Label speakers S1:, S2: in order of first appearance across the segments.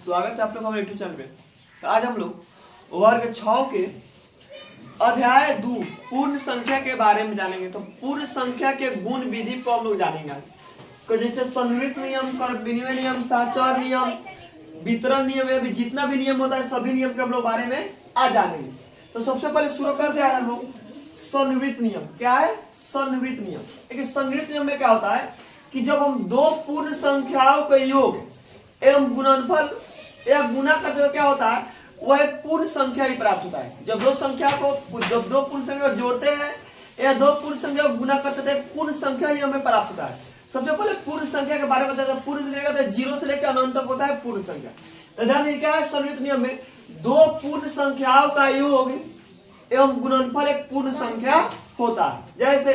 S1: स्वागत है आप लोग हमारे यूट्यूब चैनल पे। तो आज हम लोग वर्ग 6 के अध्याय 2 पूर्ण संख्या के बारे में जानेंगे। तो पूर्ण संख्या के गुण विधि को हम लोग जानेंगे। तो जैसे संवृत नियम, कर विनिमय नियम, साचार नियम, वितरण नियम, या जितना भी नियम होता है सभी नियम के हम लोग बारे में आज जानेंगे। तो सबसे पहले शुरू करते हैं हम लोग संवृत नियम। क्या है संवृत नियम? देखिए संवृत नियम में क्या होता है कि जब हम दो पूर्ण संख्याओं का योग एवं गुणनफल या गुना करते तो क्या होता है, वह एक पूर्ण संख्या ही प्राप्त होता है। जब दो पूर्ण संख्या जोड़ते हैं या दो पूर्ण संख्या को गुना करते थे, पूर्ण संख्या ही हमें प्राप्त होता है। सबसे पहले पूर्ण संख्या के बारे में बताते हैं। पूर्ण संख्या का 0 से लेकर अनंत तक होता है पूर्ण संख्या। तो ध्यान दीजिए क्या है संवृत नियम में, दो पूर्ण संख्याओं का योग एवं गुणनफल एक पूर्ण संख्या होता है। जैसे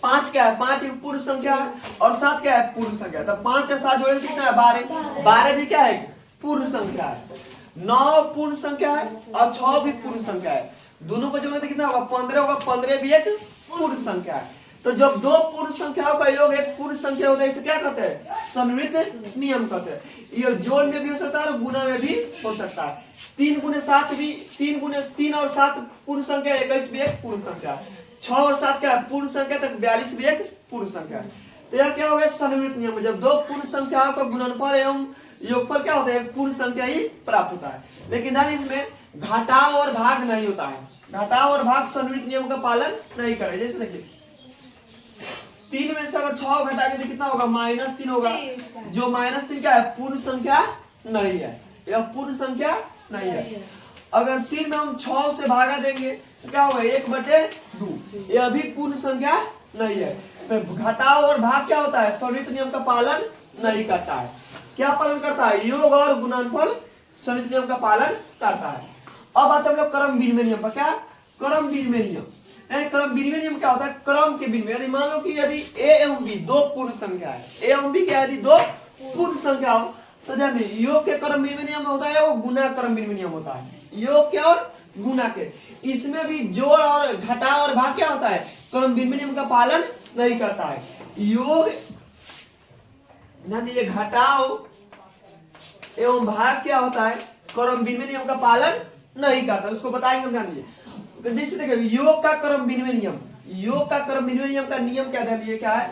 S1: 5 क्या है, 5 एक पूर्ण संख्या है और 7 क्या है पूर्ण संख्या। तो 5 और 7 जोड़े कितना है 12। 12 भी क्या है पूर्ण संख्या है। 9 पूर्ण संख्या है और 6 भी पूर्ण संख्या है। दोनों को जोड़े तो कितना होगा 15 होगा। 15 भी एक पूर्ण संख्या है। तो जब दो पूर्ण संख्याओं का योग एक पूर्ण संख्या होता है, इसे क्या कहते हैं संवृत नियम कहते हैं। ये जोड़ में भी हो सकता है और गुना में भी हो सकता है। 3 गुने 7 भी, 3 और 7 पूर्ण संख्या, 21 भी एक पूर्ण संख्या है। 6 और 7 क्या है पूर्ण संख्या, तक 42 भी एक पूर्ण संख्या है। तो यह क्या हो गया संवृत नियम। जब दो पूर्ण संख्याओं का गुणनफल एवं योगफल क्या होता है पूर्ण संख्या ही प्राप्त होता है। लेकिन ध्यान इसमें घटाव और भाग नहीं होता है। घटाव और भाग संवृत नियम का पालन नहीं करे। जैसे देखिए 3 में से अगर 6 घटाएंगे तो कितना होगा -3 होगा। जो -3 क्या है पूर्ण संख्या नहीं है, यह पूर्ण संख्या नहीं है। अगर 3 में हम 6 से भागा देंगे तो क्या होगा 1/2, यह भी पूर्ण संख्या नहीं है। तो घटाव और भाग क्या होता है संवृत नियम का पालन नहीं करता है। क्या पालन करता है योग और गुणनफल संवृत नियम का पालन करता है। अब आते हम लोग क्रम विनिमय नियम पर। क्या क्रम विनिमय नियम? क्रम विनिमय नियम क्या होता है क्रम के विनिमय। यदि मान लो कि यदि a एवं b दो पूर्ण संख्या है, a एवं b क्या यदि दो पूर्ण संख्या हो तो ध्यान दीजिए योग के क्रम विनिमय नियम होता है वो गुना क्रम विनिमय नियम होता है। योग के और गुना के, इसमें भी जोड़ और घटाव और भाग क्या होता है क्रम विनिमय नियम का पालन नहीं करता है। योग ध्यान दीजिए घटाव एवं भाग क्या होता है क्रम विनिमय नियम का पालन नहीं करता, उसको बताएंगे। ध्यान दीजिए जैसे देखिए योग का क्रम विनिमय नियम, योग का क्रम विनिमय नियम का नियम क्या ध्यान दीजिए क्या है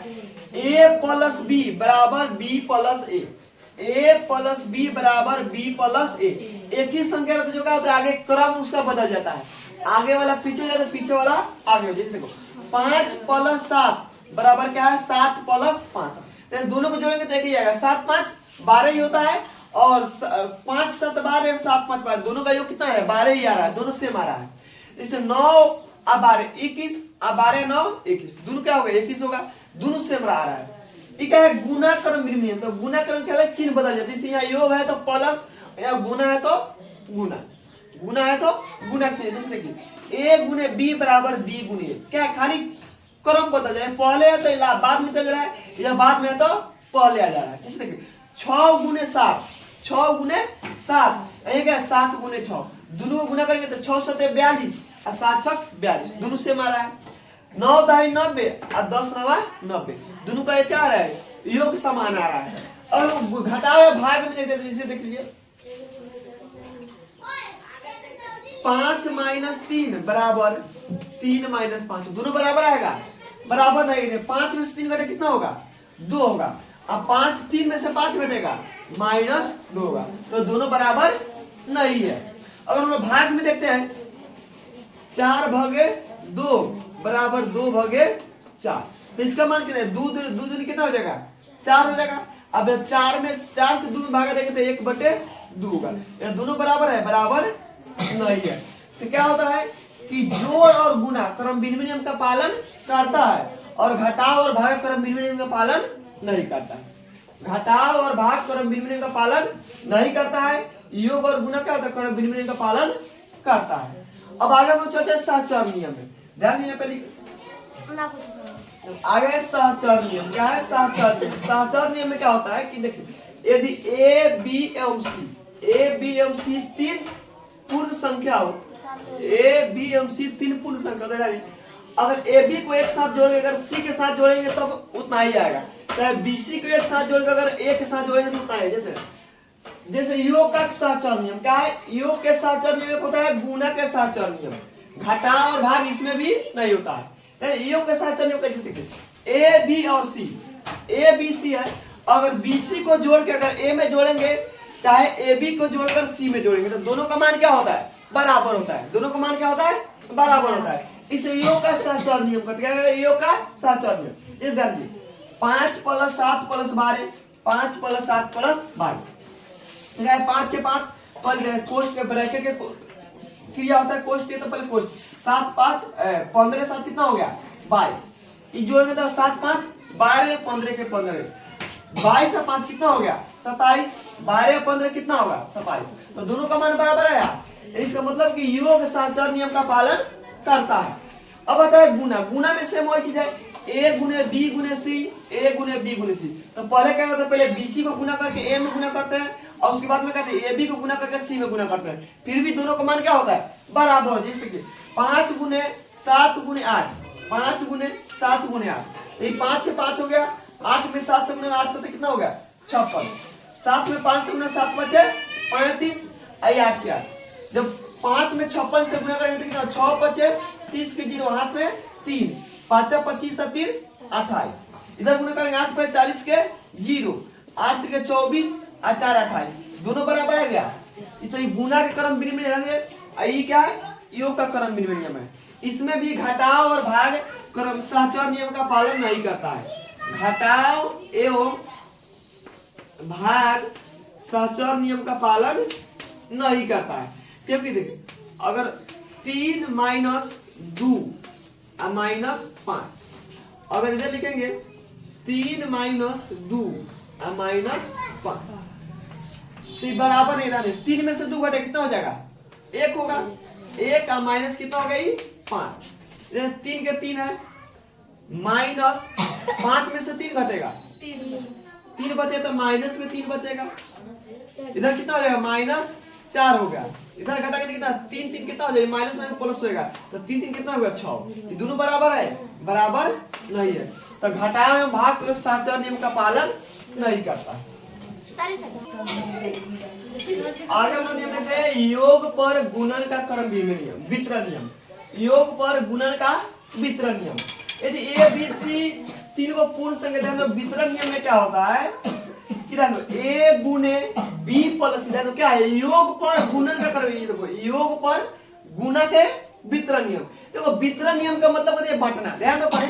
S1: a + b बराबर b + a, a + b बराबर b + a। एक ही संख्या तो जो क्या होता है आगे क्रम उसका बदल जाता है, आगे वाला पीछे जाता है पीछे वाला आगे। जैसे देखो 5 + 7 बराबर क्या है 7 + 5। दोनों को जोड़ेंगे तो एक ही आएगा 7 × 5 12 ही होता है और 5 × 7 12 7 × 5 12, दोनों का योग कितना है 12 ही आ रहा है, दोनों सेम आ रहा है। जैसे 9 और 12 21 और 12 9 21, दोनों क्या होगा 21 होगा, दोनों सेम रहा है। ये क्या है गुना क्रम विनिमय नियम। तो गुना क्रम क्या है चिन्ह बदल जाता है। जैसे यहाँ योग है तो प्लस, या गुना है तो गुना, गुना है तो गुना। जैसे देखिए a × b बराबर b × a, क्या है खाली क्रम बदल जा रहा है। पहले है तो बाद में चल रहा है, या बाद में है तो पहले आ जा रहा है। जैसे देखिए 6 × 7, 6 × 7 ये क्या 7 × 6, दोनों को गुना करेंगे तो 6 × 7 42 और 7 × 6 42, दोनों सेम आ रहा है। 9 × 2 90 और 10 × 9 90, दोनों का क्या आ रहा है योग समान आ रहा है। और घटाव या भाग में देखते हैं जैसे देख लीजिए 5 - 3 बराबर 3 - 5, दोनों बराबर आएगा, बराबर नहीं। 5 में से 3 घटे कितना होगा 2 होगा। अब 5 3 में से 5 घटेगा -2 होगा, तो दोनों बराबर नहीं है। अगर हम लोग भाग में देखते हैं 4/2 बराबर 2/4, तो इसका मान कितना है 2 दूनी कितना हो जाएगा 4 हो जाएगा। अब 4 से 2 में भागा देंगे तो 1/2 होगा। ये दोनों बराबर है, बराबर नहीं है। तो क्या होता है कि जोड़ और गुना क्रम विनिमय नियम का पालन करता है और घटाव और भाग क्रम विनिमय नियम का पालन नहीं करता है। घटाव और भाग क्रम विनिमय नियम का पालन नहीं करता है। योग और गुना क्या होता है क्रम विनिमय नियम का पालन करता है। अब आगे हम लोग चलते हैं सहचर नियम में। ध्यान दीजिए पहले आगे सहचर नियम क्या है। सहचर नियम, सहचर नियम में क्या होता है कि देखिए यदि a b एवं c 3 पूर्ण संख्या हो, a b एवं c 3 पूर्ण संख्या, अगर a b को एक साथ जोड़ेंगे अगर c के साथ जोड़ेंगे तब उतना ही आएगा। BC को एक साथ जोड़कर अगर A के साथ जोड़ेंगे तो उतना है। जैसे जैसे योग का सहचर नियम क्या है, योग के सहचर नियम होता है गुणा के सहचर नियम, घटाव और भाग इसमें भी नहीं होता है। योग के सहचर नियम कैसे देखिए, ए बी और सी, ए बी सी है, अगर बी सी को जोड़ के अगर ए में जोड़ेंगे चाहे ए बी को जोड़कर सी में जोड़ेंगे तो दोनों का मान क्या होता है, बराबर होता है, दोनों का मान क्या होता है, बराबर होता है। इसे योग का सहचर नियम कहते हैं, योग का सहचर नियम। इस ध्यान दिए 5 + 7 + 12, 5 + 7 + 12, 5 के 5 पहले कोष्ठ के ब्रैकेट के क्रिया होता है, कोष्ठ के तो पहले कोष्ठ 7 5 15 7 कितना हो गया 22, ये जोड़ेंगे तो 7 5 12 15 के 15, 22 और 5 कितना हो गया 27, 12 15 कितना होगा 27, तो दोनों का मान बराबर है यार। इसका मतलब कि योग सहचर नियम का पालन करता है। अब आता है गुना, गुना में सेम वही चीज है, ए गुने बी गुने सी, ए गुने बी गुने सी। तो पहले क्या करते हैं, पहले बीसी को गुना करके ए में गुना करते हैं और उसके बाद में कहते हैं ए बी को गुना करके सी में गुना करते हैं, फिर भी दोनों का मान क्या होता है बराबर। जैसे 5 × 7 × 8, 5 × 7 × 8, ये 5 से 5 हो गया, 8 में 7 से गुना 8 से कितना हो गया 56, 7 में 5 से गुना 7 बचे 35, आई 8 क्या, जब 5 में 56 से गुना करेंगे तो कितना 6 बचे 30 के 0 हाथ में 3, 5 25 और 3 28, इधर गुना करेंगे 8 पे 40 के 0, 8 के 24 और 4 28, दोनों बराबर है क्या। तो ये गुना के क्रम विनिमय है, ये क्या है योग का क्रम विनिमय नियम है। इसमें भी घटाव और भाग क्रम सहचर नियम का पालन नहीं करता है, घटाव एवं भाग सहचर नियम का पालन नहीं करता है। क्योंकि देखिए अगर 3 - 2 और -5, अगर इधर लिखेंगे 3 - 2 और -5 तो बराबर नहीं रहने, 3 में से 2 घटे कितना हो जाएगा 1 होगा, 1 और माइनस कितना हो गया 5, 3 के 3 है, -5 में से 3 घटेगा 3 बचे तो माइनस में 3 बचेगा, इधर कितना हो जाएगा -4 हो गया, इधर घटा के कितना 3 3 कितना हो जाएगा माइनस में प्लस होगा, तो 3 3 कितना होगा 6, ये दोनों बराबर है, बराबर नहीं है। तो घटाव एवं भाग सहचर नियम का पालन नहीं करता। आगे हम लोग नियम देखते हैं योग पर गुणन का क्रम नियम, वितरण नियम, योग पर गुणन का वितरण नियम। यदि ए बी सी तीन को पूर्ण संख्या तो वितरण नियम में क्या होता है कि ए गुने बी प्लस सी, क्या है योग पर गुणन का क्रम, देखो योग पर गुणा के वितरण नियम। देखो वितरण नियम का मतलब है बांटना, ध्यान दो पढ़े,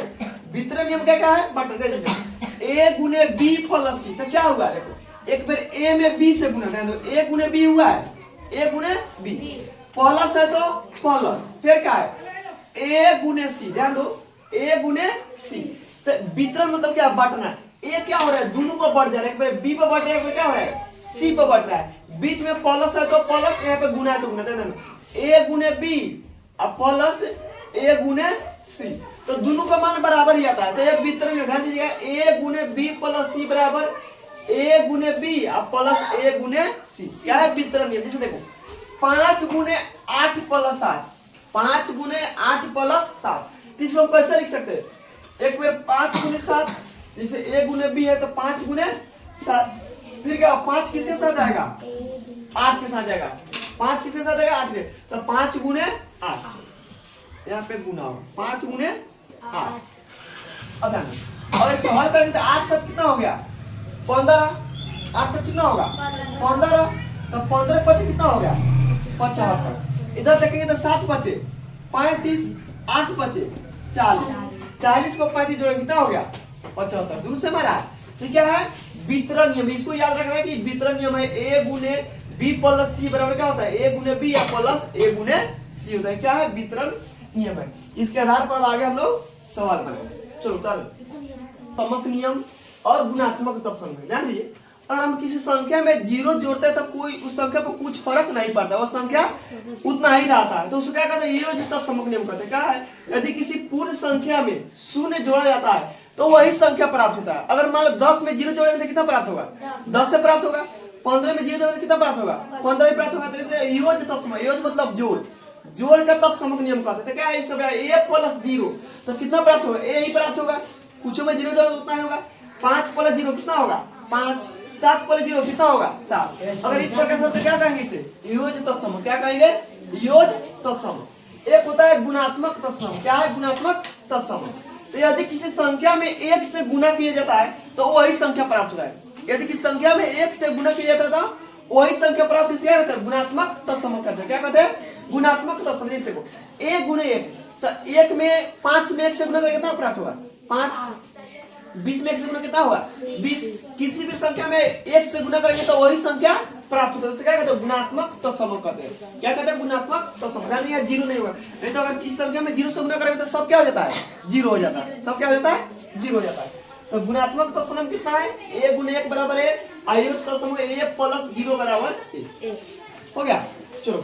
S1: वितरण नियम क्या है बांटना। ए गुने बी प्लस सी तो क्या हुआ, देखो एक बार ए में बी से गुना, ए गुने बी हुआ है, ए गुने बी प्लस है तो प्लस, फिर क्या है ए गुने सी, ध्यान दो ए गुने सी। तो वितरण मतलब क्या बांटना, ए क्या हो रहा है दोनों पर बढ़ जा रहा है, एक बार बी पर बढ़ रहा है, एक बार क्या हो रहा है सी पर बढ़ रहा है, बीच में प्लस है तो प्लस, यहाँ पे गुना है तो गुना, ए गुने बी और प्लस ए गुने सी, तो दोनों का मान बराबर ही आता है। तो ये वितरण ध्यान दीजिएगा, ए गुने बी प्लस सी बराबर ए गुने बी और प्लस ए गुने सी, क्या है वितरण नियम। जैसे देखो 5 × 8 + 7, 5 × 8 + 7, तो इसको हम कैसे लिख सकते हैं, एक बार 5 × 7, जैसे ए गुने बी है तो 5 × 7, फिर क्या 5 किसके साथ आएगा 8 के साथ जाएगा, 5 किसके साथ आएगा 8 के, तो 5 × 8 यहाँ पे गुना हो 5 × 8। अब और इसको हल करेंगे तो 8 7 कितना हो गया 15, 8 7 कितना होगा 15, तो 15 5 कितना हो गया 75, इधर देखेंगे तो 7 बचे 35, 8 बचे 40, 40 को 35 जोड़े कितना हो गया 75, दूर से मारा। तो क्या है वितरण नियम, इसको याद रखना है कि वितरण नियम है ए गुने बी प्लस सी बराबर क्या होता है ए गुने बी या प्लस ए गुने सी होता है, क्या है वितरण नियम है। इसके आधार पर आगे हम लोग सवाल करेंगे। चलो समक नियम और गुणात्मक तत्सम ध्यान दीजिए, अगर हम किसी संख्या में 0 जोड़ते हैं तो कोई उस संख्या पर कुछ फर्क नहीं पड़ता, वो संख्या उतना ही रहता है, तो उसको क्या कहते हैं ये तत्समक नियम कहते हैं। क्या है यदि किसी पूर्ण संख्या में 0 जोड़ा जाता है तो वही संख्या प्राप्त होता है। अगर मान लो 10 में 0 जोड़ेंगे तो कितना प्राप्त होगा 10 से प्राप्त होगा, 15 में 0 जोड़ेंगे कितना प्राप्त होगा 15 ही प्राप्त होगा। तो योज तत्समक, योज मतलब जोड़, जोड़ का तत्समक नियम कहते हैं। क्या है सब a + 0 तो कितना प्राप्त होगा a ही प्राप्त होगा, कुछ में 0 जोड़ो उतना ही होगा, 5 + 0 कितना होगा 5, 7 पर 0 कितना होगा 7। अगर इस प्रकार से तो क्या कहेंगे इसे योज तत्सम। क्या कहेंगे योज तत्सम। एक होता है गुणात्मक तत्सम। क्या है गुणात्मक तत्सम। तो यदि किसी संख्या में 1 से गुना किया जाता है तो वही संख्या प्राप्त होता है। यदि किसी संख्या में 1 से गुना किया जाता था वही संख्या प्राप्त इसे क्या कहते हैं गुणात्मक तत्सम कहते हैं। क्या कहते हैं गुणात्मक तत्सम। देखो 1 गुणे 1 तो 1 में 5 में 1 से गुना कितना प्राप्त होगा 5। 20 में 1 से गुना कितना होगा 20। किसी भी संख्या में 1 से गुना करेंगे तो वही संख्या प्राप्त होता है। उससे क्या कहते हैं गुणात्मक तत्सम कहते हैं। क्या कहते हैं गुणात्मक तत्सम। यानी यह 0 नहीं होगा। नहीं तो अगर किसी संख्या में 0 से गुना करेंगे तो सब क्या हो जाता है 0 हो जाता है। सब क्या हो जाता है 0 हो जाता है। तो गुणात्मक तत्सम कितना है 1 गुणे 1 बराबर है आयोज तत्सम 1 प्लस 0 बराबर 1 हो गया। चलो